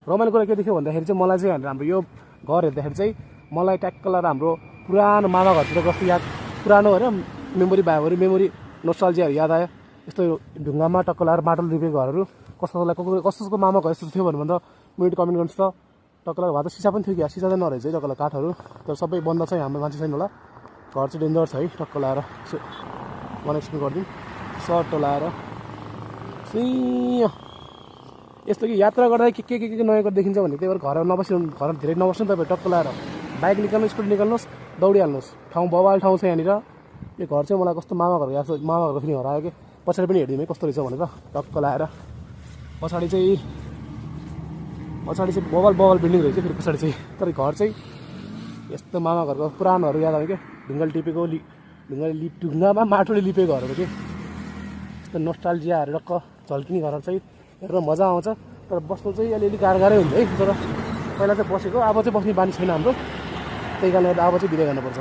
रमाइलो कुरा के देख्यो भन्दाखेरि चाहिँ मलाई चाहिँ हाम्रो यो घर हेर्दाखेरि चाहिँ मलाई ट्याक्क लगाएर हाम्रो पुरानो मामा घरतिर कस्तो याद पुरानो होइन मेमोरी भाइहरू मेमोरी नोस्टाल्जियाहरू याद आयो। यस्तो ढुङ्गामा टक्क लगाएर माटोले लिपेको घरहरू कसको मामा घर यस्तो थियो भन्दा मिनिट कमेन्ट गर्नुहोस् त। टक्क लगाएर भए त सिसा पनि थियो कि सिसा चाहिँ नरहेछ है टक्क लगाएर काठहरू त्यो सबै बन्द छ हाम्रो मान्छे छैन होला। घर चाहिँ डेन्जर छ है टक्क लगाएर कनेक्सन गरिदिउँ सर्ट लगाएर यस्तो कि यात्रा गर्दा के नयाँ देखिन्छ भने त्यही भएर घर धेरै नबस्नु तपाईँ टक्क लगाएर बाइक निकाल्नु स्कुटी निकाल्नुहोस् दौडिहाल्नुहोस्। ठाउँ बवाल ठाउँ छ यहाँनिर। यो घर चाहिँ मलाई कस्तो मामा घरको फिलिङहरू आयो कि पछाडि पनि हेरिदिउँ है कस्तो रहेछ भनेर टक्क लगाएर। पछाडि चाहिँ बवाल बिल्डिङ रहेछ फेरि पछाडि चाहिँ तर घर चाहिँ यस्तो मामा घरको पुरानोहरू याद आयो क्या ढुङ्गामा माटोले लिपेको घरहरू चाहिँ यस्तो नोस्टाल्जियाहरू टक्क झल्किने घरहरू चाहिँ हेर्न मजा आउँछ। तर बस्नु चाहिँ अलिअलि गाह्रै हुन्छ है। तर पहिला चाहिँ बसेको अब चाहिँ बस्ने बानी छैन हाम्रो त्यही कारणले अब चाहिँ बिदा गर्नुपर्छ।